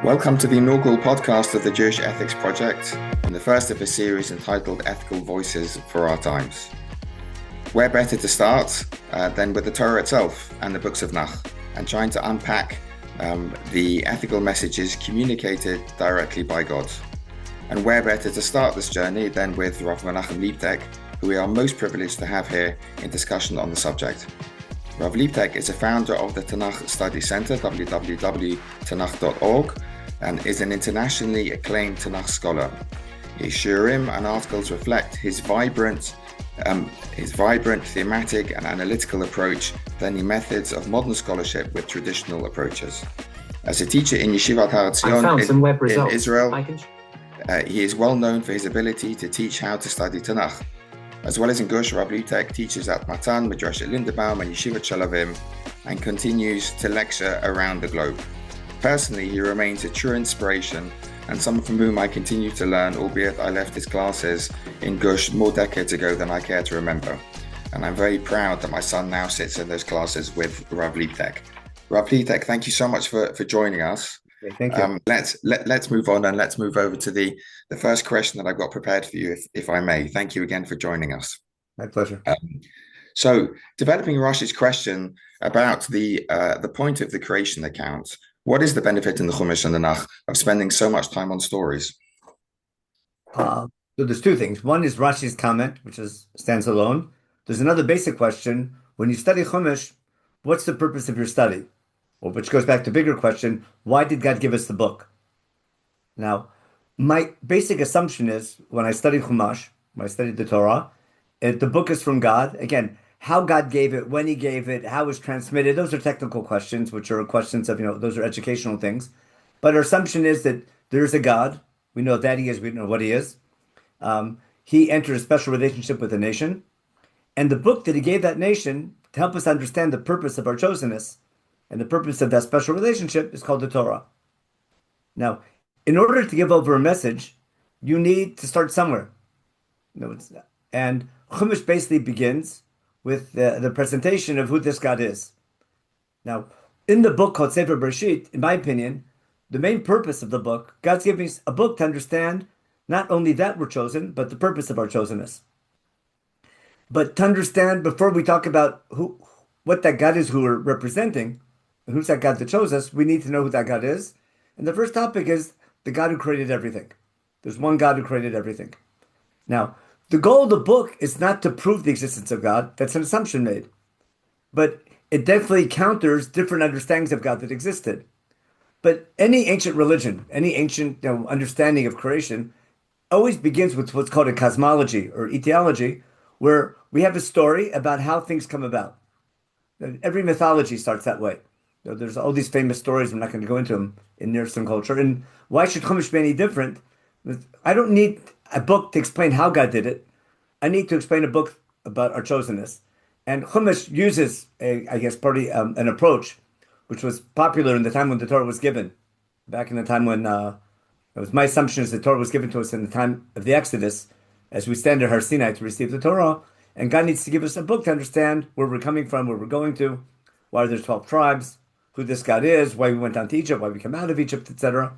Welcome to the inaugural podcast of the Jewish Ethics Project, and the first of a series entitled Ethical Voices for Our Times. Where better to start than with the Torah itself and the books of Tenach, and trying to unpack the ethical messages communicated directly by God. And where better to start this journey than with Rav Menachem Leibtag, who we are most privileged to have here in discussion on the subject. Rav Leibtag is a founder of the Tenach Study Center, www.tenach.org, and is an internationally acclaimed Tenach scholar. His shiurim and articles reflect his vibrant, thematic and analytical approach, blending methods of modern scholarship with traditional approaches. As a teacher in Yeshivat Har Etzion in Israel, he is well known for his ability to teach how to study Tenach. As well as in Gush, Rav Leibtag teaches at Matan, Midrash at Lindenbaum and Yeshivat Shalavim, and continues to lecture around the globe. Personally, he remains a true inspiration and someone from whom I continue to learn, albeit I left his classes in Gush more decades ago than I care to remember. And I'm very proud that my son now sits in those classes with Rav Leibtag. Rav Leibtag, thank you so much for joining us. Okay, thank you. Let's move on, and let's move over to the first question that I've got prepared for you, if I may. Thank you again for joining us. My pleasure. So, developing Rashi's question about the point of the creation account, what is the benefit in the Chumash and the Tenach of spending so much time on stories? So there's two things. One is Rashi's comment, which stands alone. There's another basic question. When you study Chumash, what's the purpose of your study? Well, which goes back to a bigger question, why did God give us the book? Now, my basic assumption is when I studied Chumash, when I studied the Torah, the book is from God. Again, how God gave it, when he gave it, how it was transmitted, those are technical questions, which are questions of, those are educational things. But our assumption is that there is a God. We know that he is, we know what he is. He entered a special relationship with a nation. And the book that he gave that nation to help us understand the purpose of our chosenness and the purpose of that special relationship is called the Torah. Now, in order to give over a message, you need to start somewhere. And Chumash basically begins with the presentation of who this God is. Now, in the book called Sefer Bereshit, in my opinion, the main purpose of the book, God's giving us a book to understand not only that we're chosen, but the purpose of our chosenness. But to understand, before we talk about what that God is who we're representing, and who's that God that chose us, we need to know who that God is. And the first topic is the God who created everything. There's one God who created everything. Now, the goal of the book is not to prove the existence of God. That's an assumption made. But it definitely counters different understandings of God that existed. But any ancient religion, any ancient understanding of creation always begins with what's called a cosmology or etiology, where we have a story about how things come about. Every mythology starts that way. There's all these famous stories. I'm not going to go into them in Near Eastern culture. And why should Chumash be any different? I don't need a book to explain how God did it. I need to explain a book about our chosenness. And Chumash uses, an approach which was popular in the time when the Torah was given. Back in the time when, it was my assumption is the Torah was given to us in the time of the Exodus, as we stand at Har Sinai to receive the Torah. And God needs to give us a book to understand where we're coming from, where we're going to, why there's 12 tribes, who this God is, why we went down to Egypt, why we came out of Egypt, etc.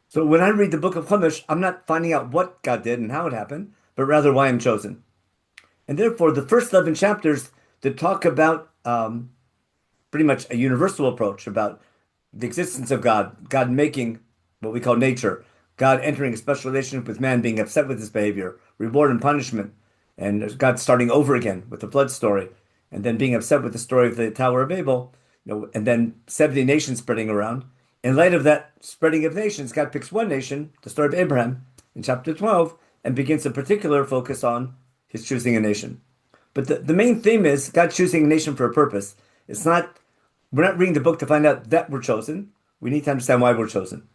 So when I read the book of Chumash, I'm not finding out what God did and how it happened, but rather why I'm chosen. And therefore, the first 11 chapters that talk about pretty much a universal approach about the existence of God, God making what we call nature, God entering a special relationship with man, being upset with his behavior, reward and punishment, and God starting over again with the flood story, and then being upset with the story of the Tower of Babel, and then 70 nations spreading around. In light of that spreading of nations, God picks one nation, the story of Abraham, in chapter 12, and begins a particular focus on his choosing a nation. But the main theme is God choosing a nation for a purpose. We're not reading the book to find out that we're chosen. We need to understand why we're chosen.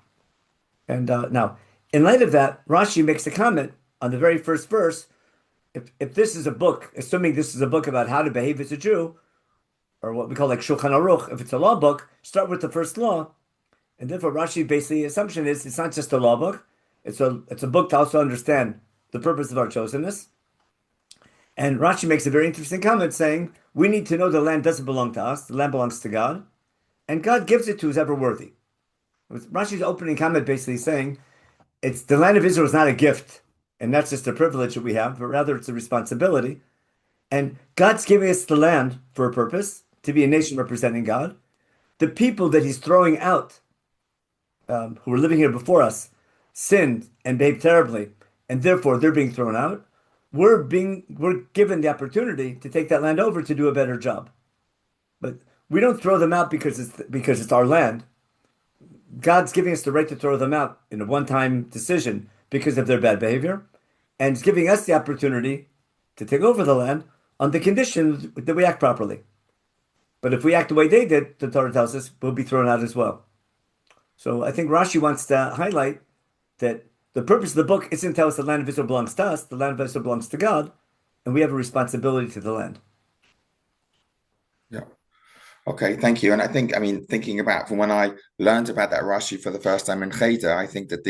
And now, in light of that, Rashi makes a comment on the very first verse. If this is a book, assuming this is a book about how to behave as a Jew, or what we call like Shulchan Aruch, if it's a law book, start with the first law. And therefore, Rashi basically assumption is it's not just a law book; it's a book to also understand the purpose of our chosenness. And Rashi makes a very interesting comment saying we need to know the land doesn't belong to us; the land belongs to God, and God gives it to who's ever worthy. Rashi's opening comment basically saying it's the land of Israel is not a gift, and that's just a privilege that we have, but rather it's a responsibility. And God's giving us the land for a purpose, to be a nation representing God. The people that he's throwing out, who were living here before us, sinned and behaved terribly, and therefore they're being thrown out. We're given the opportunity to take that land over to do a better job. But we don't throw them out because it's our land. God's giving us the right to throw them out in a one-time decision because of their bad behavior, and He's giving us the opportunity to take over the land on the condition that we act properly. But if we act the way they did, the Torah tells us, we'll be thrown out as well. So I think Rashi wants to highlight that the purpose of the book isn't to tell us the land of Israel belongs to us, the land of Israel belongs to God, and we have a responsibility to the land. Yeah. Okay, thank you. And I think, thinking about from when I learned about that Rashi for the first time in Cheder, I think that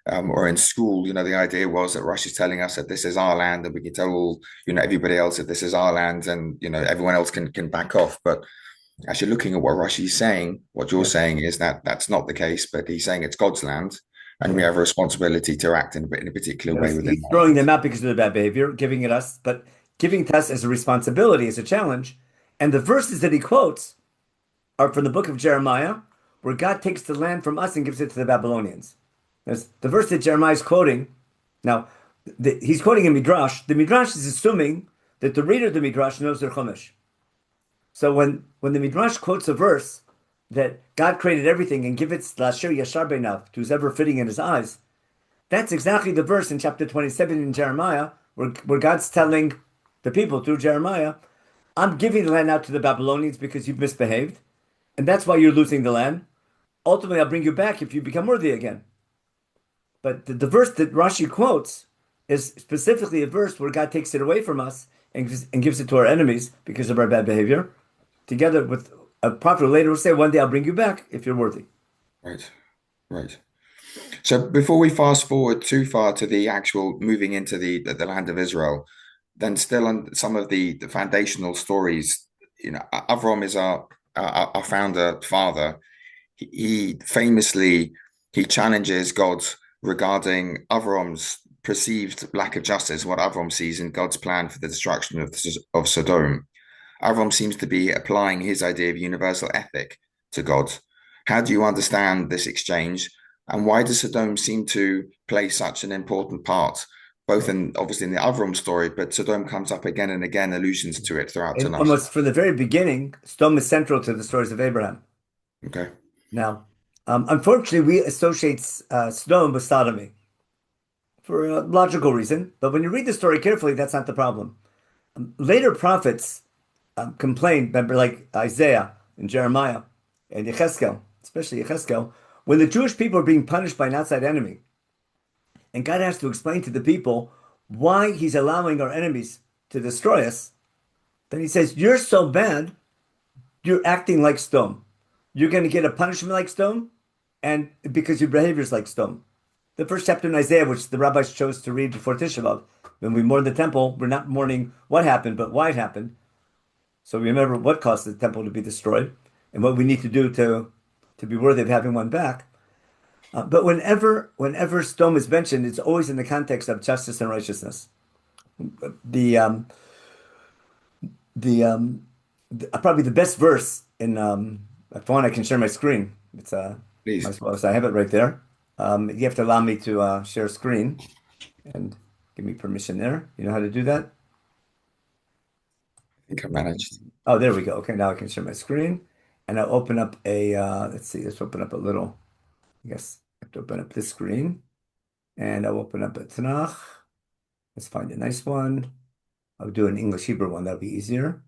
or in school, the idea was that Rashi's telling us that this is our land and we can tell all, everybody else that this is our land and, everyone else can back off. But actually looking at what Rashi's saying, what you're saying is that that's not the case, but he's saying it's God's land and we have a responsibility to act in a particular way within he's throwing them out because of their bad behavior, giving it us, but giving to us as a responsibility, as a challenge. And the verses that he quotes are from the book of Jeremiah, where God takes the land from us and gives it to the Babylonians. There's the verse that Jeremiah is quoting. Now, he's quoting a Midrash. The Midrash is assuming that the reader of the Midrash knows their Chumash. So when the Midrash quotes a verse that God created everything and give it L'asher Yashar Beinav, to who's ever fitting in his eyes, that's exactly the verse in chapter 27 in Jeremiah, where God's telling the people through Jeremiah, I'm giving the land out to the Babylonians because you've misbehaved, and that's why you're losing the land. Ultimately, I'll bring you back if you become worthy again. But the verse that Rashi quotes is specifically a verse where God takes it away from us and gives it to our enemies because of our bad behavior, together with a prophet later will say, one day I'll bring you back if you're worthy. Right. So before we fast forward too far to the actual moving into the land of Israel, then still on some of the foundational stories, Avram is our founder father. He famously challenges God regarding Avram's perceived lack of justice, what Avram sees in God's plan for the destruction of Sodom. Avram seems to be applying his idea of universal ethic to God. How do you understand this exchange, and why does Sodom seem to play such an important part, both obviously in the Avram story, but Sodom comes up again and again, allusions to it throughout Tenach. Almost from the very beginning, Sodom is central to the stories of Abraham. Okay. Now, unfortunately, we associate Sodom with sodomy for a logical reason, but when you read the story carefully, that's not the problem. Later prophets complained, remember, like Isaiah and Jeremiah and Yechezkel, especially Yechezkel, when the Jewish people are being punished by an outside enemy, and God has to explain to the people why he's allowing our enemies to destroy us, then he says, you're so bad, you're acting like Sodom. You're going to get a punishment like Sodom, and because your behavior is like Sodom. The first chapter in Isaiah, which the rabbis chose to read before Tisha B'Av, when we mourn the temple, we're not mourning what happened, but why it happened. So we remember what caused the temple to be destroyed and what we need to do to be worthy of having one back. But whenever Sodom is mentioned, it's always in the context of justice and righteousness. Probably the best verse in if I can share my screen. It's please. I have it right there. You have to allow me to share screen and give me permission there. You know how to do that? I think I managed. Oh, there we go. Okay, now I can share my screen, and I'll open up a. Let's see. Let's open up a little. I guess I have to open up this screen, and I'll open up a Tenach. Let's find a nice one. I'll do an English Hebrew one. That'll be easier.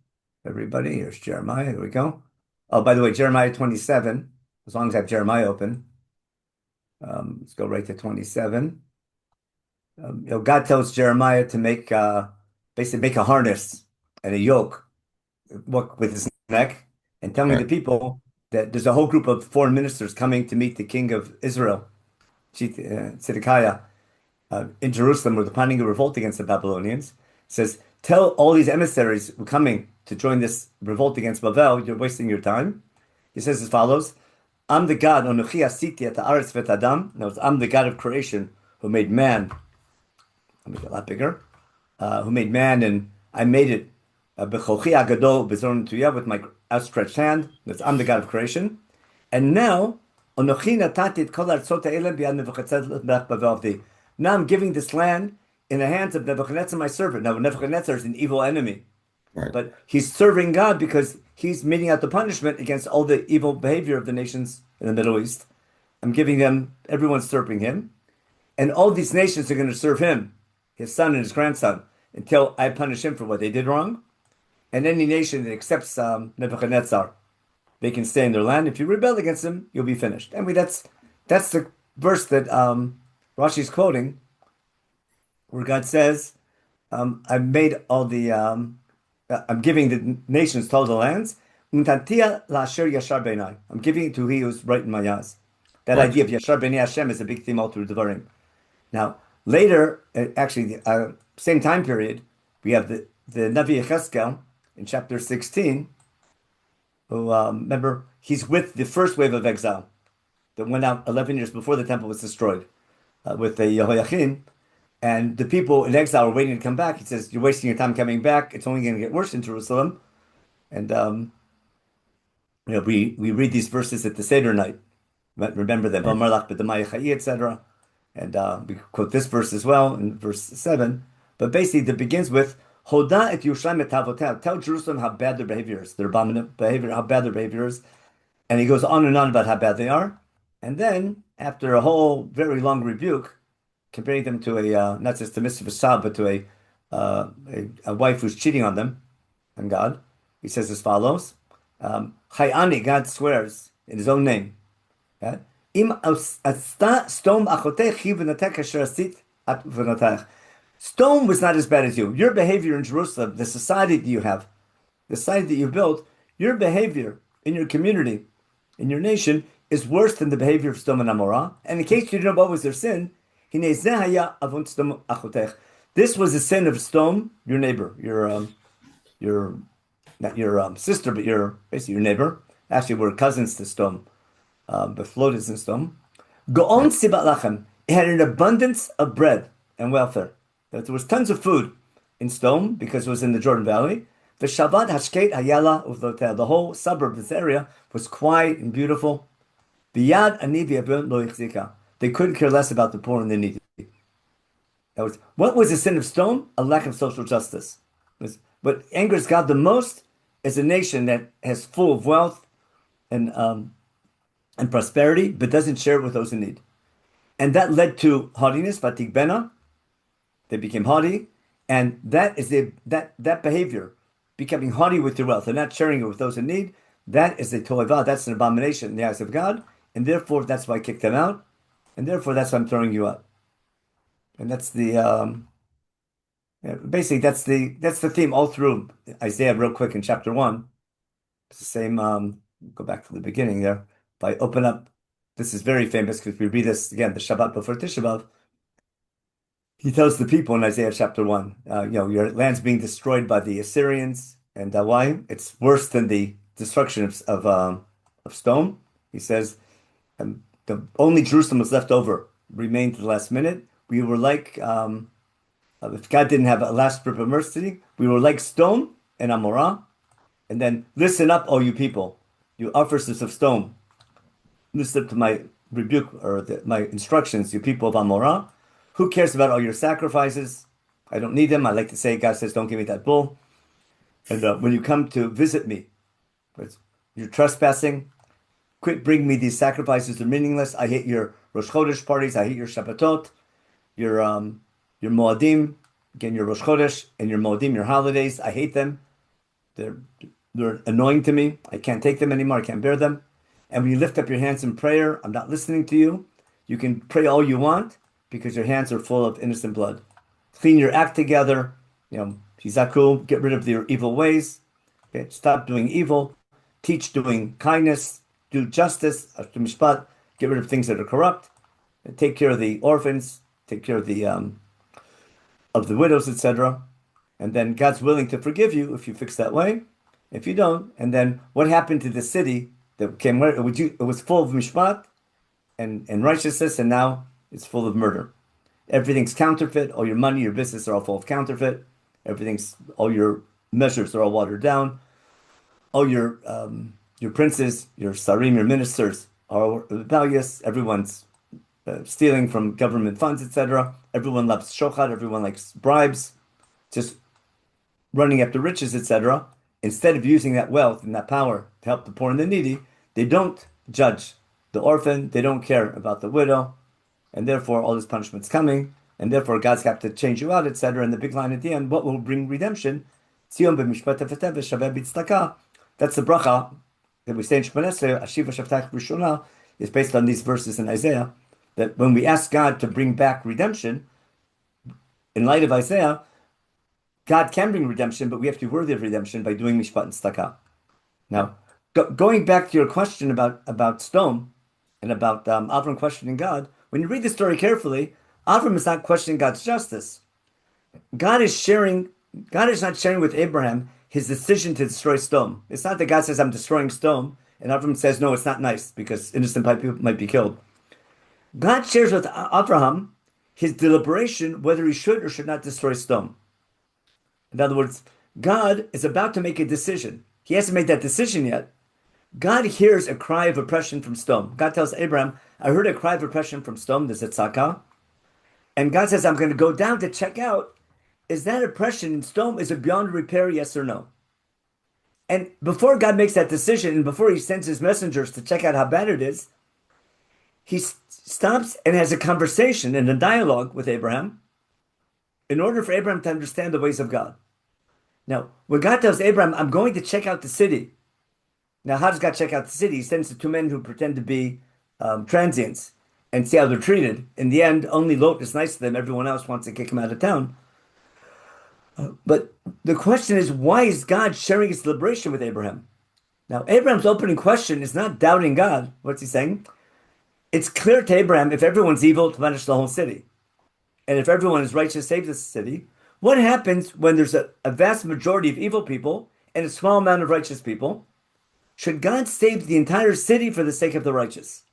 Everybody, here's Jeremiah. Here we go. Oh, by the way, Jeremiah 27. As long as I have Jeremiah open, let's go right to 27. God tells Jeremiah to basically make a harness and a yoke with his neck, and telling the people that there's a whole group of foreign ministers coming to meet the king of Israel, Zedekiah, in Jerusalem, where they're planning a revolt against the Babylonians. It says, tell all these emissaries who are coming to join this revolt against Babel, you're wasting your time. He says as follows, I'm the God, Onochi asiti et haaretz v'et adam. In other words, I'm the God of creation who made man. I'll make it a lot bigger. Who made man, and I made it b'chochi agadol b'zoron tuya, with my outstretched hand. That's I'm the God of creation. And now, Onochi natati et kol artzot ha'elem b'yad Nebuchadnezzar melech Bavel avdi. Now I'm giving this land in the hands of Nebuchadnezzar, my servant. Now, Nebuchadnezzar is an evil enemy. Right. But he's serving God because he's meting out the punishment against all the evil behavior of the nations in the Middle East. I'm giving them, everyone's serving him. And all these nations are going to serve him, his son and his grandson, until I punish him for what they did wrong. And any nation that accepts Nebuchadnezzar, they can stay in their land. If you rebel against him, you'll be finished. I mean, that's the verse that Rashi's quoting, where God says, I've made all the... I'm giving the nations to all the lands. I'm giving it to he who's right in my eyes. That idea of Yashar B'nai Hashem is a big theme all through Devarim. Now, later, actually, same time period, we have the Navi Yechezkel in chapter 16, who, remember, he's with the first wave of exile that went out 11 years before the temple was destroyed with the Yehoiachin. And the people in exile are waiting to come back. He says, you're wasting your time coming back. It's only going to get worse in Jerusalem. And, we read these verses at the Seder night. Remember them, etc. And we quote this verse as well in verse 7. But basically, it begins with, Hoda et Yerushalayim et Havotel. Tell Jerusalem how bad their behavior is, their abominable behavior, how bad their behavior is. And he goes on and on about how bad they are. And then, after a whole very long rebuke, comparing them to a not just a mitzvah child, but to a wife who's cheating on them and God. He says as follows: Chayani, God swears in His own name. Stone was not as bad as you. Your behavior in Jerusalem, the society that you have, the society that you built, your behavior in your community, in your nation, is worse than the behavior of Sodom and Amorah. And in case you didn't know what was their sin, this was the sin of Sodom, your neighbor, your not your sister, but basically your neighbor. Actually, we're cousins to Sodom, but Flod is in Sodom. Go'on sibat lachem. It had an abundance of bread and welfare. There was tons of food in Sodom because it was in the Jordan Valley. The Shabbat Hashket Hayala Uvlotel. The whole suburb, this area, was quiet and beautiful. Biyad ani v'yabon lo yichzika. They couldn't care less about the poor and the needy. What was the sin of Sodom? A lack of social justice. What angers God the most is a nation that has full of wealth and prosperity, but doesn't share it with those in need. And that led to haughtiness, vatik bena. They became haughty, and that is that behavior, becoming haughty with your wealth and not sharing it with those in need. That is a toivah. That's an abomination in the eyes of God, and therefore that's why I kicked them out. And therefore, that's why I'm throwing you out. And that's the basically that's the theme all through Isaiah. Real quick in chapter 1, it's the same. Go back to the beginning there. If I open up, this is very famous because we read this again the Shabbat before Tisha B'av. He tells the people in Isaiah chapter 1, your land's being destroyed by the Assyrians, and why? It's worse than the destruction of Sodom. He says. The only Jerusalem was left over, remained to the last minute. We were like, if God didn't have a last grip of mercy, we were like Sodom and Amorah. And then listen up, all you people, you officers of Sodom. Listen up to my rebuke or my instructions, you people of Amorah. Who cares about all your sacrifices? I don't need them. I like to say, God says, don't give me that bull. And when you come to visit me, you're trespassing. Quit bringing me these sacrifices. They're meaningless. I hate your Rosh Chodesh parties. I hate your Shabbatot, your Moadim, again, your Rosh Chodesh and your Moadim, your holidays. I hate them. They're annoying to me. I can't take them anymore. I can't bear them. And when you lift up your hands in prayer, I'm not listening to you. You can pray all you want because your hands are full of innocent blood. Clean your act together. Hizaku, get rid of your evil ways. Okay? Stop doing evil. Teach doing kindness. Do justice, mishpat, get rid of things that are corrupt, and take care of the orphans, take care of the widows, etc. And then God's willing to forgive you if you fix that way. If you don't, and then what happened to the city that came where it was full of mishpat and righteousness, and now it's full of murder. Everything's counterfeit. All your money, your business are all full of counterfeit. All your measures are all watered down. All your princes, your sarim, your ministers are rebellious. Everyone's stealing from government funds, etc. Everyone loves shochad. Everyone likes bribes, just running after riches, etc. Instead of using that wealth and that power to help the poor and the needy, they don't judge the orphan. They don't care about the widow, and therefore all this punishment's coming. And therefore God's got to change you out, etc. And the big line at the end, what will bring redemption? Tzion b'mishpat tefeteh v'shaveh b'tzedakah. That's the bracha that we say in Shemona Esrei, Ashiva Shavtach Rishona, is based on these verses in Isaiah, that when we ask God to bring back redemption, in light of Isaiah, God can bring redemption, but we have to be worthy of redemption by doing mishpat and tzedakah. Now, going back to your question about stone and about Avram questioning God, when you read the story carefully, Avram is not questioning God's justice. God is not sharing with Abraham his decision to destroy stone. It's not that God says, I'm destroying stone, and Avram says, no, it's not nice because innocent people might be killed. God shares with Abraham his deliberation whether he should or should not destroy stone. In other words, God is about to make a decision. He hasn't made that decision yet. God hears a cry of oppression from stone. God tells Abraham, I heard a cry of oppression from stone, there's a tzaka. And God says, I'm going to go down to check out, is that oppression in stone, is it beyond repair, yes or no? And before God makes that decision, and before he sends his messengers to check out how bad it is, he stops and has a conversation and a dialogue with Abraham in order for Abraham to understand the ways of God. Now, when God tells Abraham, I'm going to check out the city. Now, how does God check out the city? He sends the two men who pretend to be transients and see how they're treated. In the end, only Lot is nice to them. Everyone else wants to kick him out of town. But the question is, why is God sharing his deliberation with Abraham? Now, Abraham's opening question is not doubting God. What's he saying? It's clear to Abraham, if everyone's evil, to punish the whole city. And if everyone is righteous, save the city. What happens when there's a vast majority of evil people and a small amount of righteous people? Should God save the entire city for the sake of the righteous?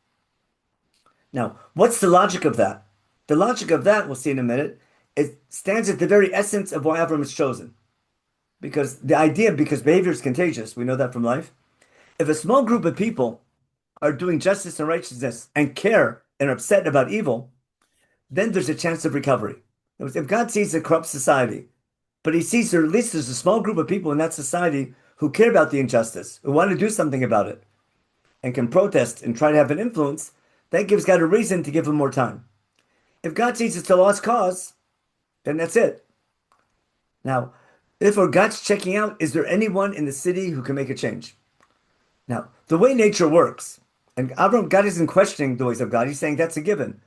Now, what's the logic of that? The logic of that, we'll see in a minute, it stands at the very essence of why Avram is chosen. Because behavior is contagious, we know that from life. If a small group of people are doing justice and righteousness and care and are upset about evil, then there's a chance of recovery. If God sees a corrupt society, but he sees at least there's a small group of people in that society who care about the injustice, who want to do something about it, and can protest and try to have an influence, that gives God a reason to give him more time. If God sees it's a lost cause, then that's it. Now, therefore, God's checking out, is there anyone in the city who can make a change? Now, the way nature works, and God isn't questioning the ways of God, he's saying that's a given.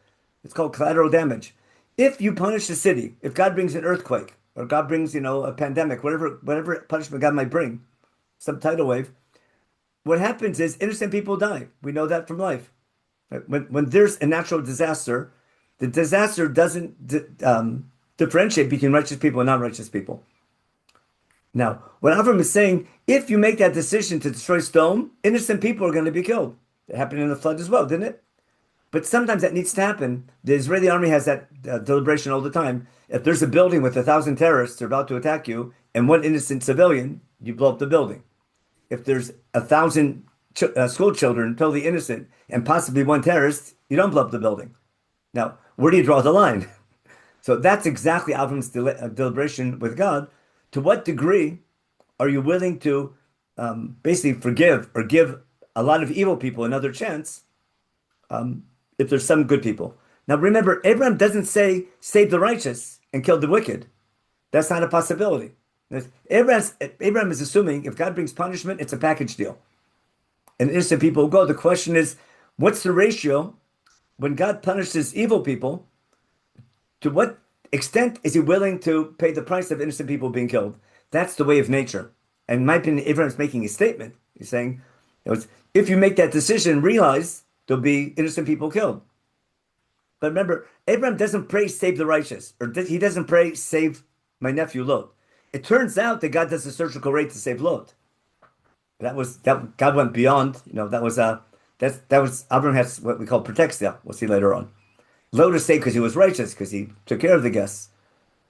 It's called collateral damage. If you punish the city, if God brings an earthquake, or God brings, a pandemic, whatever punishment God might bring, some tidal wave, what happens is innocent people die. We know that from life. When there's a natural disaster, the disaster doesn't differentiate between righteous people and non-righteous people. Now, what Avram is saying, if you make that decision to destroy stone, innocent people are going to be killed. It happened in the flood as well, didn't it? But sometimes that needs to happen. The Israeli army has that deliberation all the time. If there's a building with 1,000 terrorists, they're about to attack you, and one innocent civilian, you blow up the building. If there's 1,000 school children, totally innocent, and possibly one terrorist, you don't blow up the building. Now, where do you draw the line? So that's exactly Avram's deliberation with God. To what degree are you willing to basically forgive or give a lot of evil people another chance if there's some good people? Now remember, Abraham doesn't say, save the righteous and kill the wicked. That's not a possibility. Abraham is assuming if God brings punishment, it's a package deal. And innocent people will go. The question is, what's the ratio when God punishes evil people? To what extent is he willing to pay the price of innocent people being killed? That's the way of nature. And in my opinion, Abraham's making a statement. He's saying, if you make that decision, realize there'll be innocent people killed. But remember, Abraham doesn't pray, save the righteous. Or he doesn't pray, save my nephew Lot. It turns out that God does a surgical rape to save Lot. That God went beyond, that was Abraham has what we call protexia. We'll see later on. Lotus say because he was righteous, because he took care of the guests.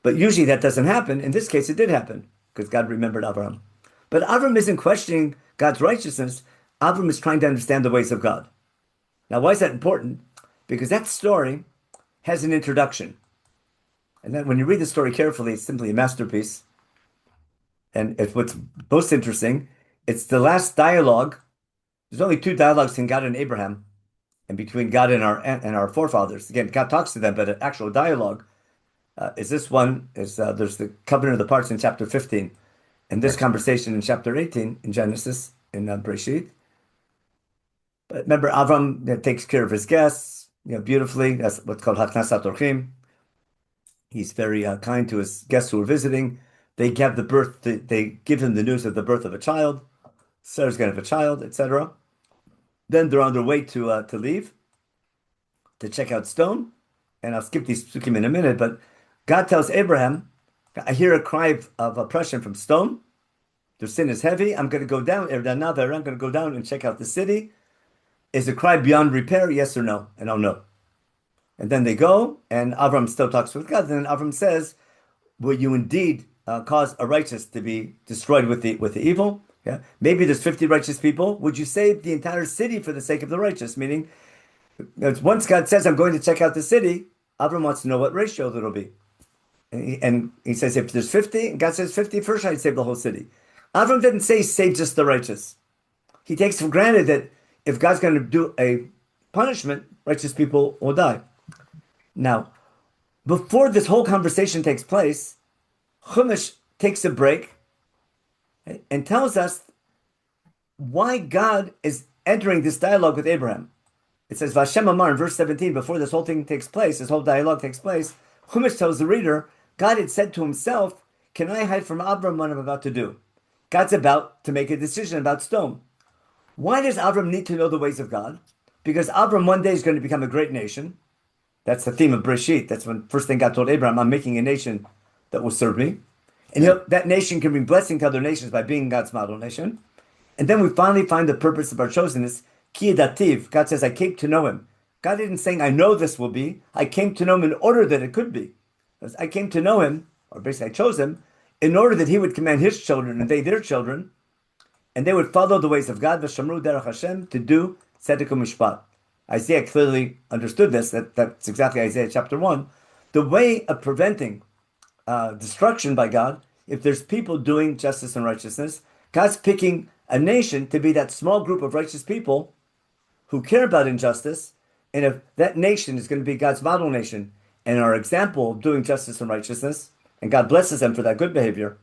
But usually that doesn't happen. In this case, it did happen because God remembered Abraham. But Abraham isn't questioning God's righteousness. Abraham is trying to understand the ways of God. Now, why is that important? Because that story has an introduction. And then when you read the story carefully, it's simply a masterpiece. And it's what's most interesting. It's the last dialogue. There's only two dialogues in God and Abraham, and between God and our forefathers. Again, God talks to them, but an actual dialogue is this one. There's the covenant of the parts in chapter 15, and this conversation in chapter 18 in Genesis in Bereshit. But remember, Avram takes care of his guests, beautifully. That's what's called Hatnasat Orchim. He's very kind to his guests who are visiting. They give him the news of the birth of a child. Sarah's going to have a child, etc. Then they're on their way to leave, to check out stone. And I'll skip these psukim in a minute, but God tells Abraham, I hear a cry of oppression from stone. Their sin is heavy. I'm going to go down. I'm going to go down and check out the city. Is the cry beyond repair? Yes or no? And I'll know. And then they go, and Avram still talks with God. And then Avram says, will you indeed cause a righteous to be destroyed with the evil? Yeah. Maybe there's 50 righteous people. Would you save the entire city for the sake of the righteous? Meaning, once God says, I'm going to check out the city, Avram wants to know what ratio that'll be. And he says, if there's 50, and God says 50, first I'd save the whole city. Avram didn't say save just the righteous. He takes for granted that if God's going to do a punishment, righteous people will die. Now, before this whole conversation takes place, Chumash takes a break and tells us why God is entering this dialogue with Abraham. It says, Vashem Amar in verse 17, before this whole thing takes place, this whole dialogue takes place, Chumash tells the reader, God had said to himself, can I hide from Abram what I'm about to do? God's about to make a decision about stone. Why does Abram need to know the ways of God? Because Abram one day is going to become a great nation. That's the theme of Bereshit. That's when first thing God told Abraham, I'm making a nation that will serve me. And that nation can bring blessing to other nations by being God's model nation. And then we finally find the purpose of our chosenness. Ki dativ. God says, I came to know him. God isn't saying, I know this will be. I came to know him in order that it could be. I came to know him, or basically I chose him, in order that he would command his children and they their children, and they would follow the ways of God, v'shamru derech Hashem, to do tzedek u'mishpat. Isaiah clearly understood this. That's exactly Isaiah chapter 1. The way of preventing destruction by God, if there's people doing justice and righteousness, God's picking a nation to be that small group of righteous people who care about injustice, and if that nation is going to be God's model nation and our example of doing justice and righteousness, and God blesses them for that good behavior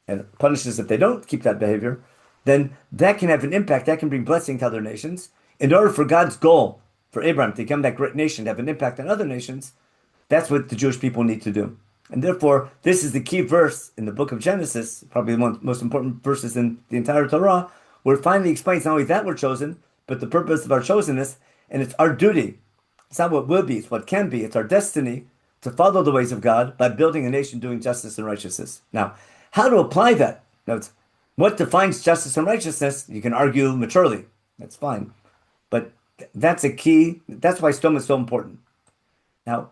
and punishes if they don't keep that behavior, then that can have an impact, that can bring blessing to other nations. In order for God's goal for Abraham to become that great nation, to have an impact on other nations, that's what the Jewish people need to do. And therefore, this is the key verse in the book of Genesis, probably one of the most important verses in the entire Torah, where it finally explains not only that we're chosen, but the purpose of our chosenness, and it's our duty. It's not what will be, it's what can be. It's our destiny to follow the ways of God by building a nation doing justice and righteousness. Now, how to apply that? Now, what defines justice and righteousness? You can argue maturely. That's fine. But that's a key. That's why stone is so important. Now,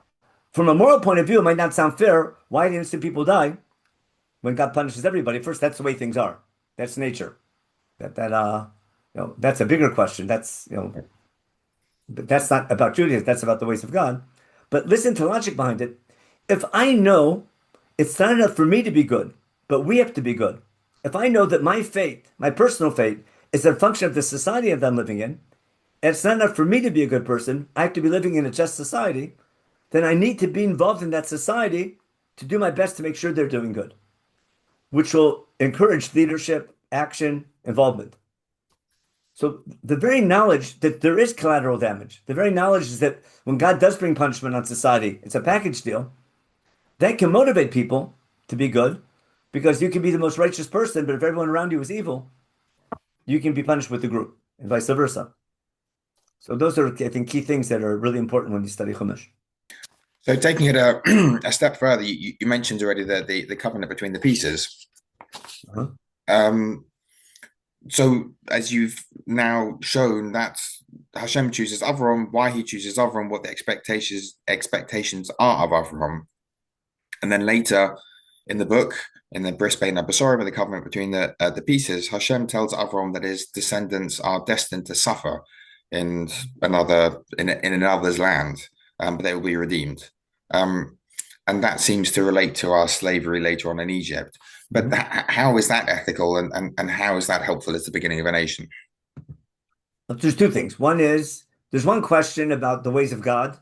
from a moral point of view, it might not sound fair. Why do innocent people die when God punishes everybody? First, that's the way things are. That's nature. That's a bigger question. That's not about Judaism. That's about the ways of God. But listen to the logic behind it. If I know it's not enough for me to be good, but we have to be good. If I know that my fate, my personal fate, is a function of the society that I'm living in, and it's not enough for me to be a good person, I have to be living in a just society, then I need to be involved in that society to do my best to make sure they're doing good, which will encourage leadership, action, involvement. So the very knowledge that there is collateral damage, the very knowledge is that when God does bring punishment on society, it's a package deal, that can motivate people to be good, because you can be the most righteous person, but if everyone around you is evil, you can be punished with the group, and vice versa. So those are, I think, key things that are really important when you study Chumash. So taking it a step further, you mentioned already the covenant between the pieces. So as you've now shown, that Hashem chooses Avram, why he chooses Avram, what the expectations are of Avram. And then later in the book, in the Bris Bein HaBesorim, the covenant between the pieces, Hashem tells Avram that his descendants are destined to suffer in another's land, but they will be redeemed. And that seems to relate to our slavery later on in Egypt. But how is that ethical, and how is that helpful at the beginning of a nation? There's two things. One is, there's one question about the ways of God.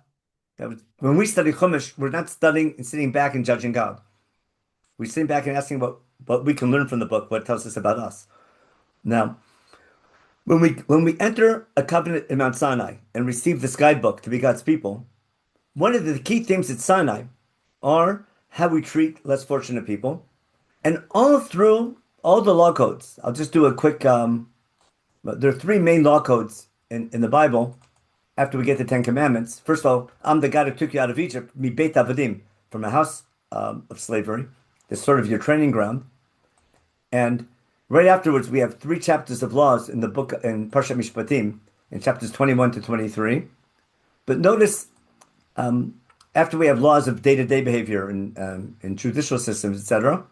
When we study Chumash, we're not studying and sitting back and judging God. We're sitting back and asking what we can learn from the book, what it tells us about us. Now, when we enter a covenant in Mount Sinai and receive this guidebook to be God's people, one of the key themes at Sinai are how we treat less fortunate people. And all through all the law codes, I'll just do a quick, there are three main law codes in the Bible after we get the Ten Commandments. First of all, I'm the God who took you out of Egypt, mi beit avadim, from a house of slavery. It's sort of your training ground. And right afterwards, we have 3 chapters of laws in the book, in Parshat Mishpatim, in chapters 21 to 23. But notice, after we have laws of day-to-day behavior in judicial systems, etc.,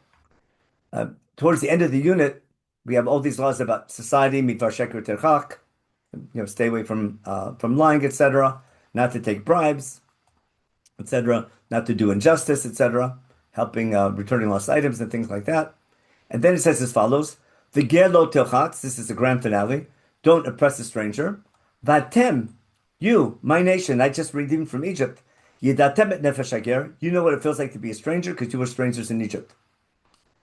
towards the end of the unit, we have all these laws about society, midvar sheker terchak, stay away from lying, etc., not to take bribes, etc., not to do injustice, etc., helping returning lost items and things like that. And then it says as follows: the ger lo telchatz, this is the grand finale, don't oppress a stranger. Vatem, you, my nation, I just redeemed from Egypt. Yidatem et nefesh hager, you know what it feels like to be a stranger because you were strangers in Egypt.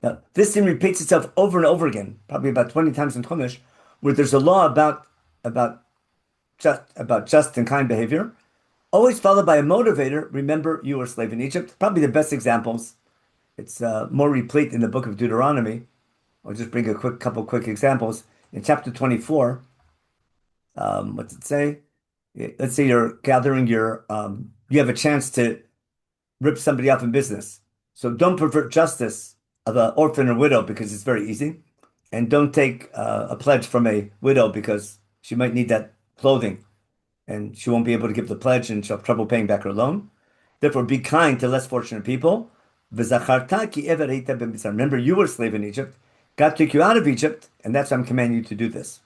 Now, this thing repeats itself over and over again, probably about 20 times in Chumash, where there's a law about just and kind behavior, always followed by a motivator. Remember, you were a slave in Egypt. Probably the best examples. It's more replete in the book of Deuteronomy. I'll just bring a couple quick examples. In chapter 24, what's it say? Let's say you're gathering you have a chance to rip somebody off in business. So don't pervert justice of an orphan or widow because it's very easy. And don't take a pledge from a widow because she might need that clothing and she won't be able to give the pledge and she'll have trouble paying back her loan. Therefore, be kind to less fortunate people. Remember, you were a slave in Egypt. God took you out of Egypt, and that's why I'm commanding you to do this.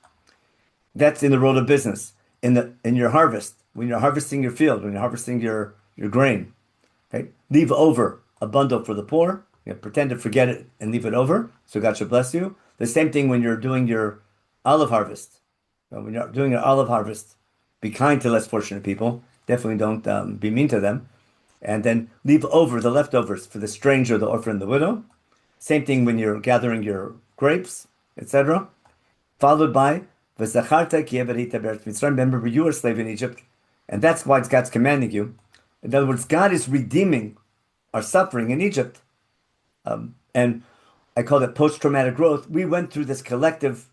That's in the role of business. In your harvest, when you're harvesting your field, when you're harvesting your grain, right? Leave over a bundle for the poor. Pretend to forget it and leave it over, so God should bless you. The same thing when you're doing your olive harvest. When you're doing your olive harvest, be kind to less fortunate people. Definitely don't be mean to them. And then leave over the leftovers for the stranger, the orphan, the widow. Same thing when you're gathering your grapes, etc. Followed by V'zacharta ki evarita be'eretz Mitzrayim. Remember, you were a slave in Egypt, and that's why God's commanding you. In other words, God is redeeming our suffering in Egypt. And I call it post-traumatic growth. We went through this collective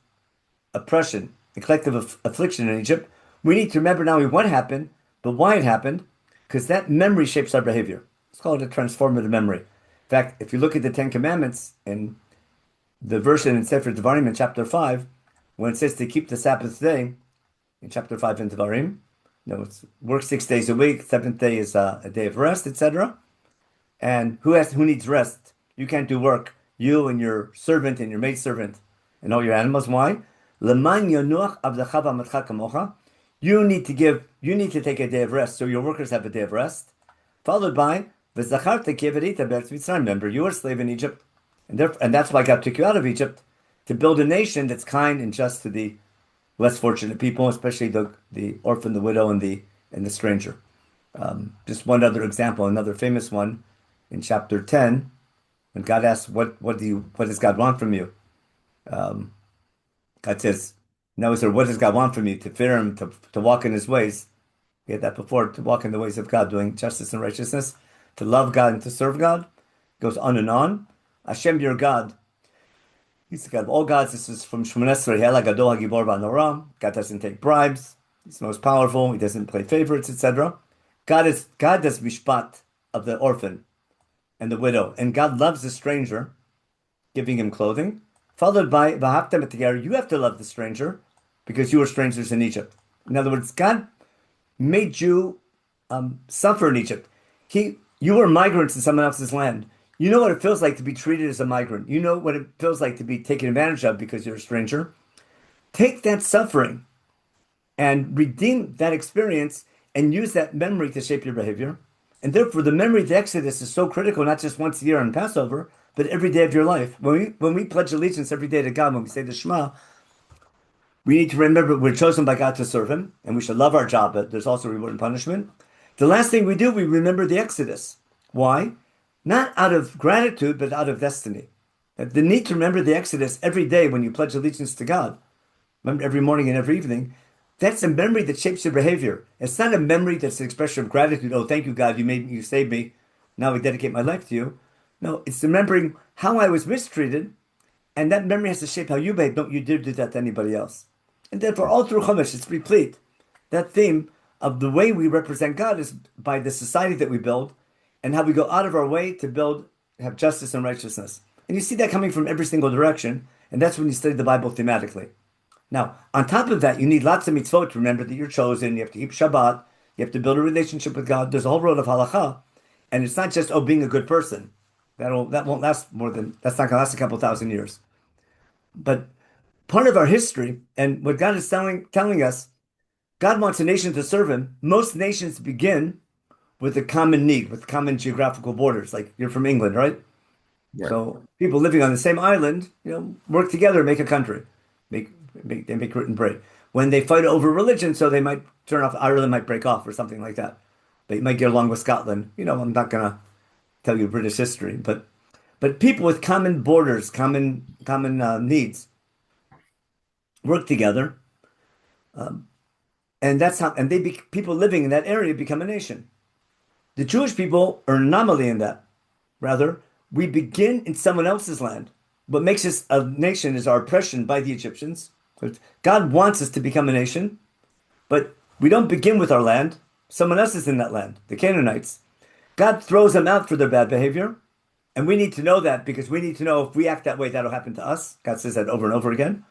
oppression, the collective affliction in Egypt. We need to remember not only what happened, but why it happened, because that memory shapes our behavior. It's called a transformative memory. In fact, if you look at the Ten Commandments in the version in Sefer Devarim in chapter 5, when it says to keep the Sabbath day, in chapter 5 in Devarim, it's work 6 days a week, 7th day is a day of rest, etc. And who needs rest? You can't do work. You and your servant and your maidservant and all your animals. Why? You need to take a day of rest, so your workers have a day of rest. Followed by remember, you were a slave in Egypt, and that's why God took you out of Egypt, to build a nation that's kind and just to the less fortunate people, especially the orphan, the widow, and the stranger. Just one other example, another famous one in chapter 10, when God asks, what does God want from you? God says, "No, sir, what does God want from you? To fear him, to walk in his ways." We had that before, to walk in the ways of God, doing justice and righteousness, to love God and to serve God. It goes on and on. Hashem, your God. He's the God of all gods. This is from Chosenness. God doesn't take bribes. He's the most powerful. He doesn't play favorites, etc. God does mishpat of the orphan and the widow. And God loves the stranger, giving him clothing. followed by v'ahavta together. You have to love the stranger because you were strangers in Egypt. In other words, God made you suffer in Egypt. You were migrants in someone else's land. You know what it feels like to be treated as a migrant. You know what it feels like to be taken advantage of because you're a stranger. Take that suffering and redeem that experience and use that memory to shape your behavior. And therefore, the memory of the Exodus is so critical, not just once a year on Passover, but every day of your life. When we pledge allegiance every day to God, when we say the Shema, we need to remember we're chosen by God to serve Him, and we should love our job, but there's also reward and punishment. The last thing we do, we remember the Exodus. Why? Not out of gratitude, but out of destiny. The need to remember the Exodus every day when you pledge allegiance to God, remember every morning and every evening, that's a memory that shapes your behavior. It's not a memory that's an expression of gratitude. Oh, thank you, God, you saved me. Now I dedicate my life to you. No, it's remembering how I was mistreated, and that memory has to shape how you behave. Don't you dare do that to anybody else. And therefore, all through Chumash, it's replete. That theme of the way we represent God is by the society that we build and how we go out of our way to have justice and righteousness. And you see that coming from every single direction, and that's when you study the Bible thematically. Now, on top of that, you need lots of mitzvot to remember that you're chosen. You have to keep Shabbat. You have to build a relationship with God. There's a whole road of halakha, and it's not just being a good person. That won't last that's not going to last a couple thousand years. But part of our history and what God is telling us, God wants a nation to serve Him. Most nations begin with a common need, with common geographical borders. Like you're from England, right? Right. So people living on the same island, work together, make a country. They make written bread. When they fight over religion, so they might turn off, Ireland might break off or something like that. They might get along with Scotland. I'm not gonna tell you British history, but people with common borders, common needs, work together, and that's how. And people living in that area become a nation. The Jewish people are an anomaly in that. Rather, we begin in someone else's land. What makes us a nation is our oppression by the Egyptians. God wants us to become a nation, but we don't begin with our land. Someone else is in that land, the Canaanites. God throws them out for their bad behavior, and we need to know that because we need to know if we act that way, that'll happen to us. God says that over and over again.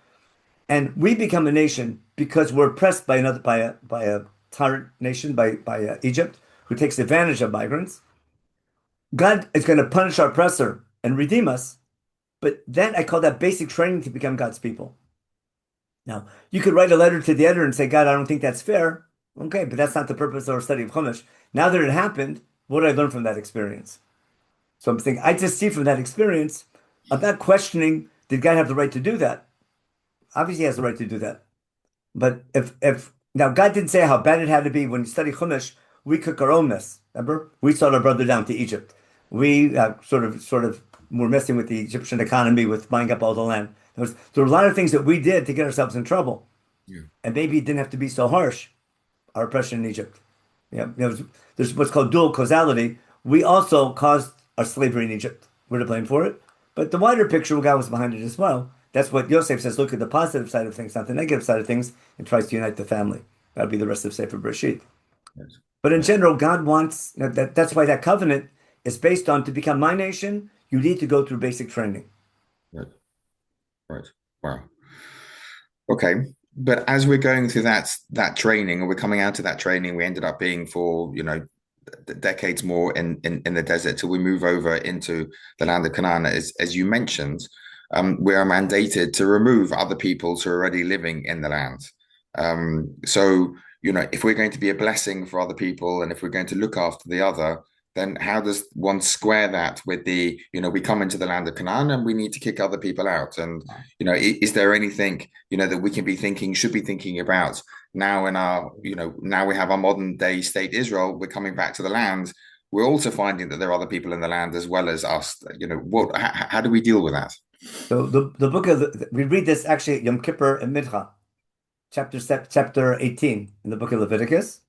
And we become a nation because we're oppressed by a tyrant nation, by Egypt, who takes advantage of migrants. God is going to punish our oppressor and redeem us. But then I call that basic training to become God's people. Now, you could write a letter to the editor and say, God, I don't think that's fair. Okay, but that's not the purpose of our study of Chumash. Now that it happened, what did I learn from that experience? So I'm thinking, I just see from that experience, I'm not questioning, did God have the right to do that? Obviously, he has the right to do that. But if now God didn't say how bad it had to be when you study Chumash, we cook our own mess. Remember, we sold our brother down to Egypt. We sort of were messing with the Egyptian economy with buying up all the land. There were a lot of things that we did to get ourselves in trouble. Yeah. And maybe it didn't have to be so harsh, our oppression in Egypt. There's what's called dual causality. We also caused our slavery in Egypt. We're to blame for it. But the wider picture, God was behind it as well. That's what Yosef says, look at the positive side of things, not the negative side of things, and tries to unite the family. That'll be the rest of Sefer Bereshit. Yes. But in general, God wants, that's why that covenant is based on, to become my nation, you need to go through basic training. Right. Wow. Okay. But as we're going through that training, or we're coming out of that training, we ended up being for, decades more in the desert till we move over into the land of Canaan. As you mentioned, we are mandated to remove other peoples who are already living in the land. So, if we're going to be a blessing for other people, and if we're going to look after the other, then how does one square that with the, we come into the land of Canaan and we need to kick other people out? And, is there anything, that we can be should be thinking about now in our, now we have our modern day state Israel, we're coming back to the land. We're also finding that there are other people in the land as well as us. How do we deal with that? So the book we read this actually Yom Kippur and Mincha, chapter 18 in the book of Leviticus.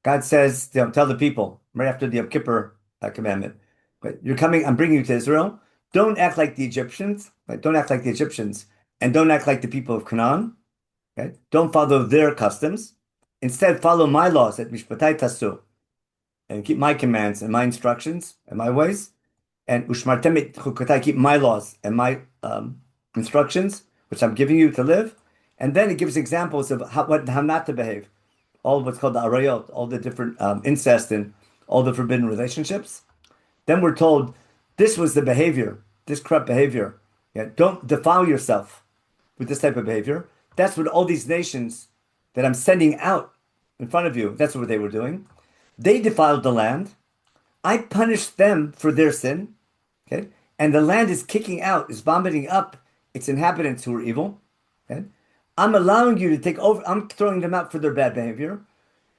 God says, tell the people right after the Yom Kippur commandment, but I'm bringing you to Israel. Don't act like the Egyptians, right? Don't act like the Egyptians, and don't act like the people of Canaan. Okay? Don't follow their customs. Instead, follow my laws at Mishpatai Tasu, and keep my commands and my instructions and my ways. And Ushmartem et Chukotai, keep my laws and my instructions, which I'm giving you to live. And then it gives examples of how not to behave. All of what's called the arayot, all the different incest and all the forbidden relationships. Then we're told this was the behavior, this corrupt behavior. Yeah, don't defile yourself with this type of behavior. That's what all these nations that I'm sending out in front of you, that's what they were doing. They defiled the land. I punished them for their sin. Okay. And the land is kicking out, is vomiting up its inhabitants who are evil. Okay. I'm allowing you to take over. I'm throwing them out for their bad behavior.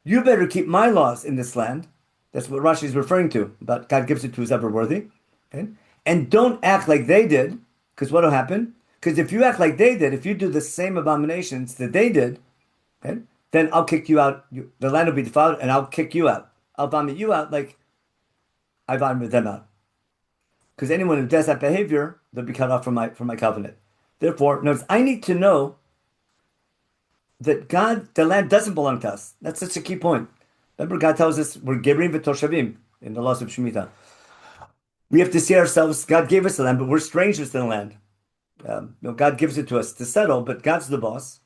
You better keep my laws in this land. That's what Rashi is referring to. But God gives it to who's ever worthy. Okay. And don't act like they did, because what will happen? Because if you act like they did, if you do the same abominations that they did, okay, then I'll kick you out. The land will be defiled, and I'll kick you out. I'll vomit you out like I vomited them out. Because anyone who does that behavior, they'll be cut off from my covenant. Therefore, notice I need to know that the land doesn't belong to us. That's such a key point. Remember, God tells us we're gerim v'toshavim in the laws of Shemitah. We have to see ourselves. God gave us the land, but we're strangers to the land. God gives it to us to settle, but God's the boss.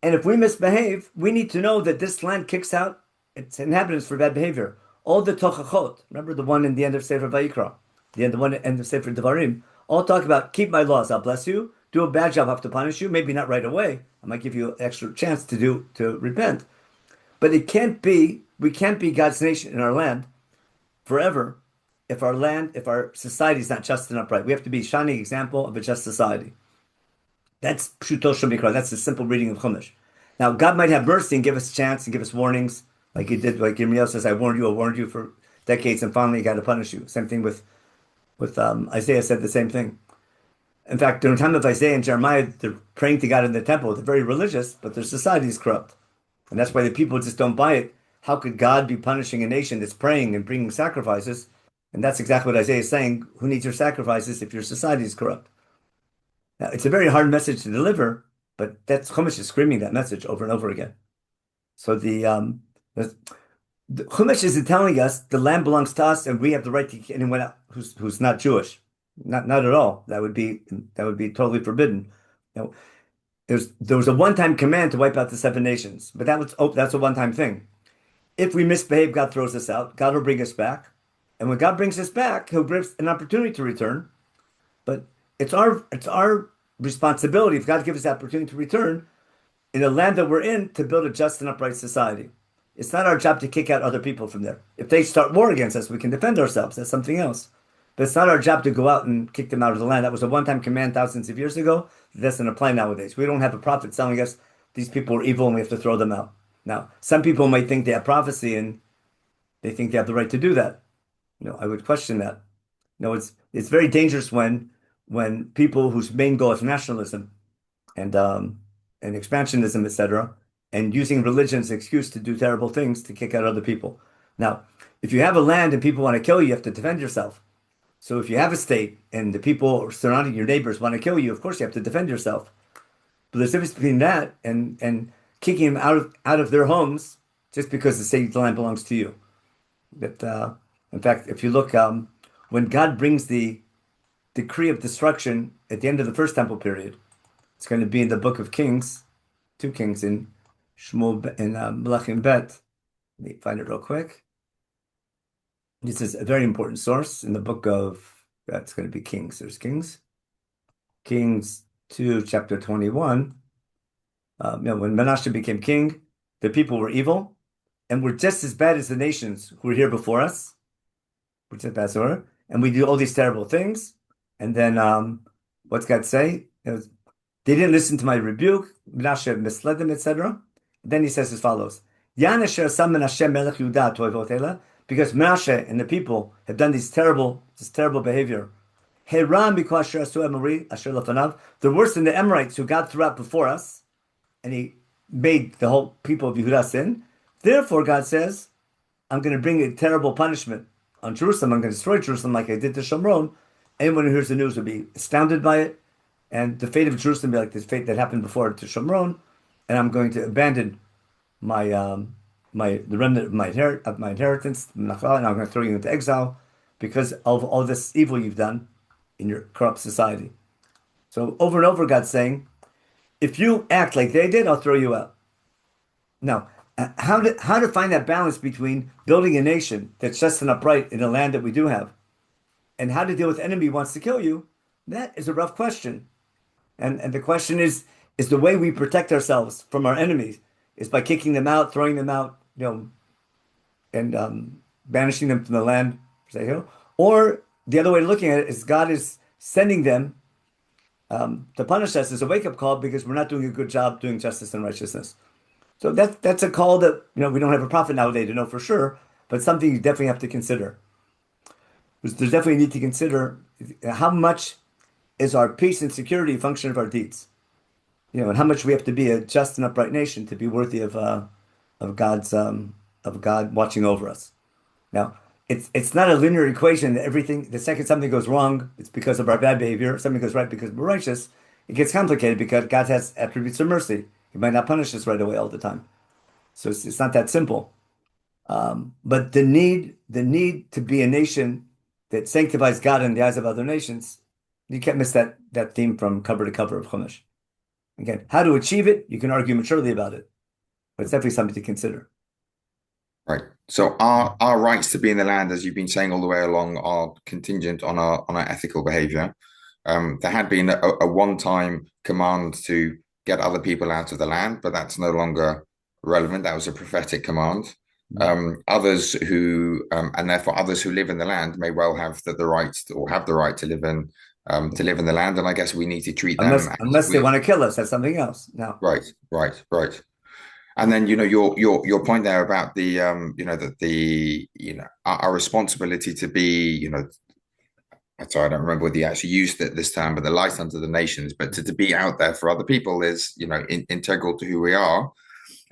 And if we misbehave, we need to know that this land kicks out its inhabitants for bad behavior. All the tochachot, remember the one in the end of Sefer Vayikra, the one at the end of Sefer Devarim, all talk about keep my laws, I'll bless you. Do a bad job, I have to punish you. Maybe not right away. I might give you an extra chance to repent. But we can't be God's nation in our land forever if our society is not just and upright. We have to be a shining example of a just society. That's Pshuto Shemikra. That's the simple reading of Chumash. Now, God might have mercy and give us a chance and give us warnings, like He did. Like Yirmiyahu says, I warned you for decades, and finally, God to punish you. Same thing with Isaiah said the same thing. In fact, during the time of Isaiah and Jeremiah, they're praying to God in the temple. They're very religious, but their society is corrupt, and that's why the people just don't buy it. How could God be punishing a nation that's praying and bringing sacrifices? And that's exactly what Isaiah is saying. Who needs your sacrifices if your society is corrupt? Now, it's a very hard message to deliver, but that's Chumash is screaming that message over and over again. So the Chumash is telling us the land belongs to us, and we have the right to kick anyone out who's not Jewish. Not at all. That would be totally forbidden. You know, there was a one-time command to wipe out the 7 nations, but that's a one-time thing. If we misbehave, God throws us out. God will bring us back, and when God brings us back, He'll give us an opportunity to return. But it's our responsibility, if God gives us the opportunity to return in the land that we're in, to build a just and upright society. It's not our job to kick out other people from there. If they start war against us, we can defend ourselves. That's something else. But it's not our job to go out and kick them out of the land. That was a one-time command thousands of years ago. That doesn't apply nowadays. We don't have a prophet telling us these people are evil and we have to throw them out. Now, some people might think they have prophecy and they think they have the right to do that. I would question that. It's very dangerous when people whose main goal is nationalism and expansionism, etc., and using religion as an excuse to do terrible things to kick out other people. Now, if you have a land and people want to kill you, you have to defend yourself. So if you have a state and the people surrounding your neighbors want to kill you, of course you have to defend yourself. But there's a difference between that and kicking them out of their homes just because the land belongs to you. That in fact, if you look, when God brings the decree of destruction at the end of the first temple period, it's going to be in the book of Kings, 2 Kings in Shmuel and Melachim Bet. Let me find it real quick. This is a very important source in the book of, that's going to be Kings. There's Kings. Kings 2, chapter 21. When Menashe became king, the people were evil and were just as bad as the nations who were here before us. Which is bad, and we do all these terrible things. And then what's God say? They didn't listen to my rebuke. Menashe misled them, etc. Then he says as follows: because Menashe and the people have done this terrible behavior. They're worse than the Amorites who God threw out before us, and He made the whole people of Yehudah sin. Therefore, God says, I'm going to bring a terrible punishment on Jerusalem. I'm going to destroy Jerusalem like I did to Shomron. Anyone who hears the news will be astounded by it, and the fate of Jerusalem will be like the fate that happened before to Shomron. And I'm going to abandon the remnant of my inheritance, and I'm going to throw you into exile because of all this evil you've done in your corrupt society. So over and over, God's saying, if you act like they did, I'll throw you out. Now, how to find that balance between building a nation that's just and upright in a land that we do have, and how to deal with enemy who wants to kill you, that is a rough question. And the question is the way we protect ourselves from our enemies is by kicking them out, throwing them out, and banishing them from the land, or the other way of looking at it is God is sending them to punish us as a wake-up call because we're not doing a good job doing justice and righteousness. So that's a call that we don't have a prophet nowadays to know for sure, but something you definitely have to consider. There's definitely a need to consider how much is our peace and security a function of our deeds, and how much we have to be a just and upright nation to be worthy of God's of God watching over us. Now, it's not a linear equation that the second something goes wrong, it's because of our bad behavior. Something goes right because we're righteous. It gets complicated because God has attributes of mercy. He might not punish us right away all the time. So it's not that simple. But the need to be a nation that sanctifies God in the eyes of other nations, you can't miss that theme from cover to cover of Chumash. Again, how to achieve it, you can argue maturely about it, but it's definitely something to consider. Right. So our rights to be in the land, as you've been saying all the way along, are contingent on our ethical behavior. There had been a one-time command to get other people out of the land, but that's no longer relevant. That was a prophetic command. Others who and therefore others who live in the land may well have the right to live in the land, and I guess we need to treat them unless they want to kill us. That's something else. No. Right. And then your point there about the our responsibility to be sorry, I don't remember whether you actually used it this time, but the light unto the nations, but to be out there for other people is integral to who we are,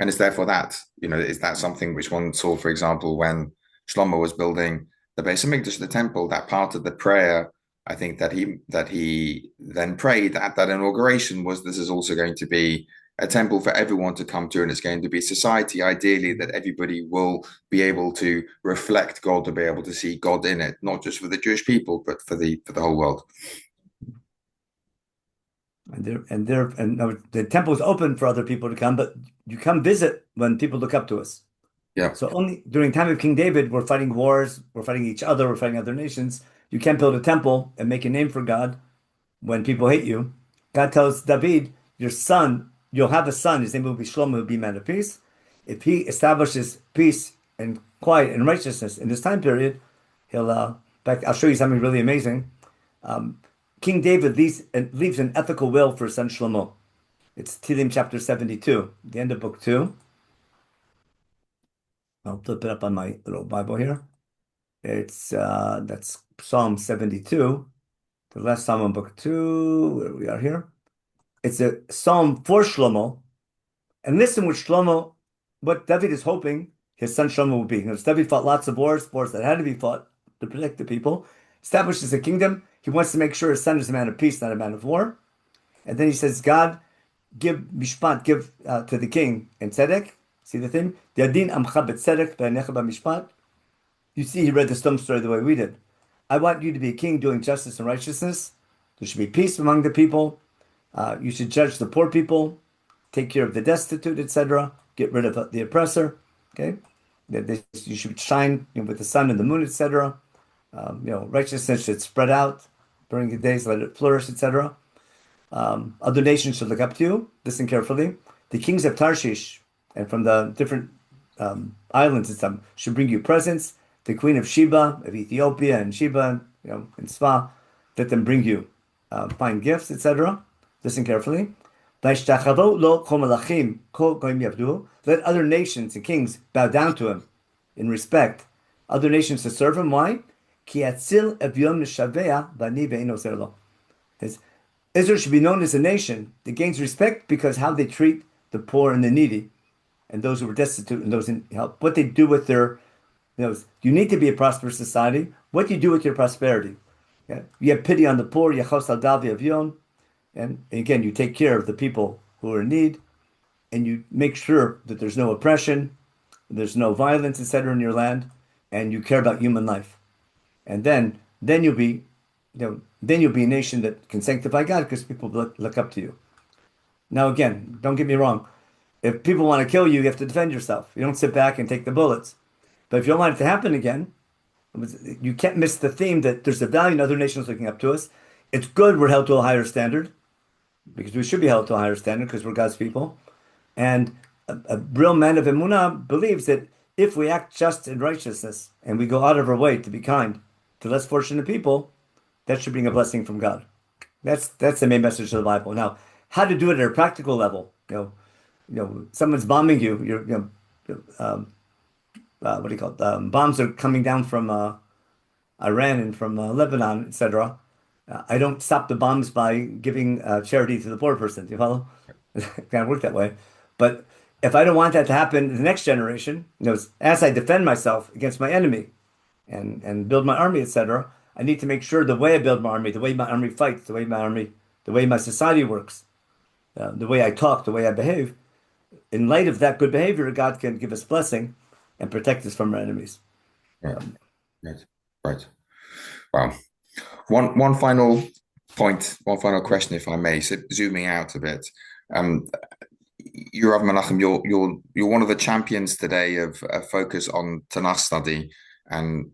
and it's therefore that is that something which one saw, for example, when Shlomo was building the Beis Hamikdash, the temple, that part of the prayer, I think that he then prayed at that inauguration was this is also going to be a temple for everyone to come to, and it's going to be a society, ideally, that everybody will be able to reflect God, to be able to see God in it, not just for the Jewish people, but for the whole world. And the temple is open for other people to come, but you come visit when people look up to us. Yeah. So only during the time of King David, we're fighting wars, we're fighting each other, we're fighting other nations. You can't build a temple and make a name for God when people hate you. God tells David, your son, you'll have a son, his name will be Shlomo, who will be man of peace. If he establishes peace and quiet and righteousness in this time period, I'll show you something really amazing. King David leaves an ethical will for his son Shlomo. It's Tehillim chapter 72, the end of book 2. I'll flip it up on my little Bible here. It's that's Psalm 72, the last Psalm in book 2, where we are here. It's a psalm for Shlomo. And listen what David is hoping his son Shlomo will be. David fought lots of wars that had to be fought to protect the people, establishes a kingdom. He wants to make sure his son is a man of peace, not a man of war. And then he says, God, give mishpat, give to the king and tzedek. See the thing? Yadin amcha b'tzedek b'anecha b'mishpat. You see, he read the stone story the way we did. I want you to be a king doing justice and righteousness. There should be peace among the people. You should judge the poor people, take care of the destitute, etc. Get rid of the oppressor. Okay, you should shine with the sun and the moon, etc. Righteousness should spread out during the days, let it flourish, etc. Other nations should look up to you. Listen carefully. The kings of Tarshish and from the different islands and stuff should bring you presents. The queen of Sheba, of Ethiopia, and Sheba, and Sva, let them bring you fine gifts, etc. Listen carefully. Let other nations and kings bow down to him in respect. Other nations to serve him. Why? Israel should be known as a nation that gains respect because how they treat the poor and the needy and those who are destitute and those in help. What they do with their, you need to be a prosperous society. What do you do with your prosperity? Yeah? You have pity on the poor. And again, you take care of the people who are in need, and you make sure that there's no oppression, there's no violence, etc. in your land, and you care about human life. And then you'll be, then you'll be a nation that can sanctify God because people look up to you. Now, again, don't get me wrong. If people want to kill you, you have to defend yourself. You don't sit back and take the bullets. But if you don't want it to happen again, you can't miss the theme that there's a value in other nations looking up to us. It's good we're held to a higher standard because we should be held to a higher standard because we're God's people. And a real man of emunah believes that if we act just in righteousness and we go out of our way to be kind to less fortunate people, that should bring a blessing from God. That's the main message of the Bible. Now, how to do it at a practical level? Someone's bombing you. What do you call it? Bombs are coming down from Iran and from Lebanon, etc. I don't stop the bombs by giving charity to the poor person. Do you follow? It can't work that way. But if I don't want that to happen in the next generation, as I defend myself against my enemy and build my army, etc., I need to make sure the way I build my army, the way my army fights, the way my society works, the way I talk, the way I behave, in light of that good behavior, God can give us blessing and protect us from our enemies. Right. Wow. One final point, one final question, if I may. So zooming out a bit, you, Rav Menachem, you're one of the champions today of a focus on Tenach study and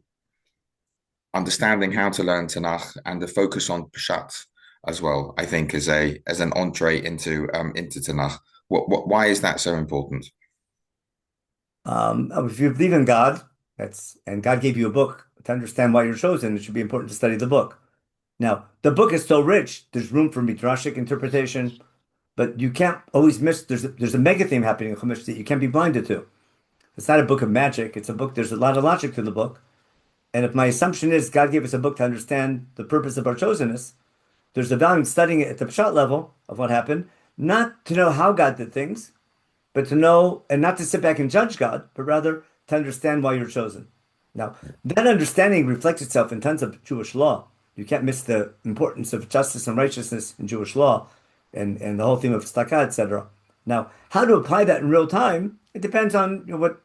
understanding how to learn Tenach, and the focus on Peshat as well. I think as an entree into Tenach. Why is that so important? If you believe in God, and God gave you a book to understand why you're chosen, it should be important to study the book. Now, the book is so rich, there's room for midrashic interpretation, but you can't always miss, there's a mega theme happening in Chumash that you can't be blinded to. It's not a book of magic, it's a book, there's a lot of logic to the book. And if my assumption is God gave us a book to understand the purpose of our chosenness, there's a value in studying it at the Peshat level of what happened, not to know how God did things, but to know, and not to sit back and judge God, but rather to understand why you're chosen. Now, that understanding reflects itself in tons of Jewish law. You can't miss the importance of justice and righteousness in Jewish law and the whole theme of tzedakah, etc. Now, how to apply that in real time, it depends on what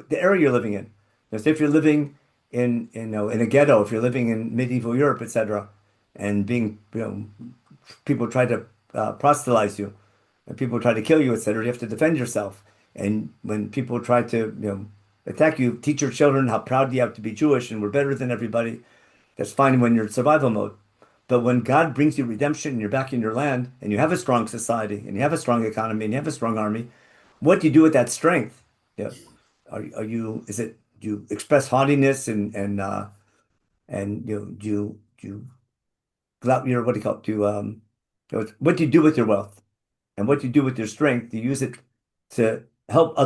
the area you're living in. So if you're living in a ghetto, if you're living in medieval Europe, etc., and people try to proselytize you, and people try to kill you, etc., you have to defend yourself. And when people try to attack you, teach your children how proud you have to be Jewish and we're better than everybody. That's fine when you're in survival mode. But when God brings you redemption and you're back in your land and you have a strong society and you have a strong economy and you have a strong army, what do you do with that strength? Do you express haughtiness and do you what do you call it? What do you do with your wealth? And what you do with your strength, you use it to help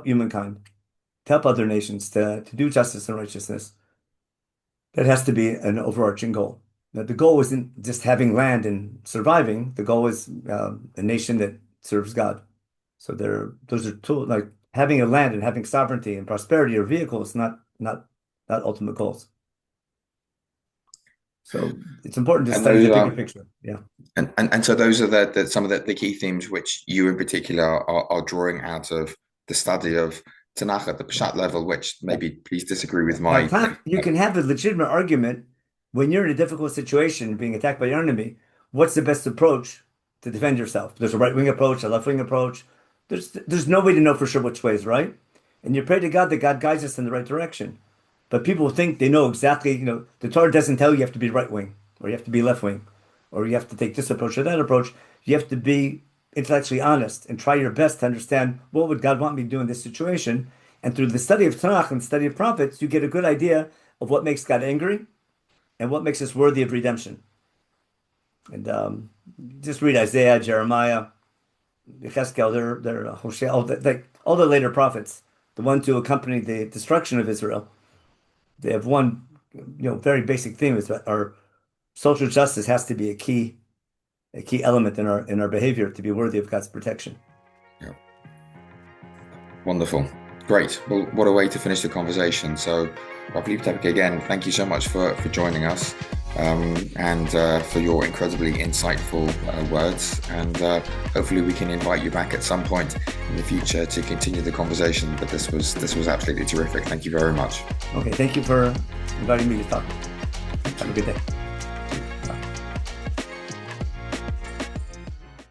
humankind, to help other nations, to do justice and righteousness. That has to be an overarching goal. Now, the goal isn't just having land and surviving. The goal is a nation that serves God. So those are tools, like having a land and having sovereignty and prosperity are vehicles, not ultimate goals. So it's important to study the bigger picture. Yeah. And so those are some of the key themes which you in particular are drawing out of the study of Tenach at the Peshat level, which maybe please disagree with my... You can have a legitimate argument when you're in a difficult situation, being attacked by your enemy. What's the best approach to defend yourself? There's a right-wing approach, a left-wing approach. There's no way to know for sure which way is right. And you pray to God that God guides us in the right direction. But people think they know exactly, the Torah doesn't tell you have to be right-wing, or you have to be left-wing, or you have to take this approach or that approach. You have to be intellectually honest and try your best to understand what would God want me to do in this situation. And through the study of Tenach and study of prophets, you get a good idea of what makes God angry and what makes us worthy of redemption. And just read Isaiah, Jeremiah, Yechezkel, they're Hosea, all the later prophets, the ones who accompanied the destruction of Israel. They have one, very basic theme is that our social justice has to be a key element in our behavior to be worthy of God's protection. Yeah. Wonderful. Great. Well, what a way to finish the conversation. So, Rav Leibtag, again, thank you so much for joining us and for your incredibly insightful words. And hopefully we can invite you back at some point in the future to continue the conversation. But this was absolutely terrific. Thank you very much. Okay. Thank you for inviting me to talk. Have a good day.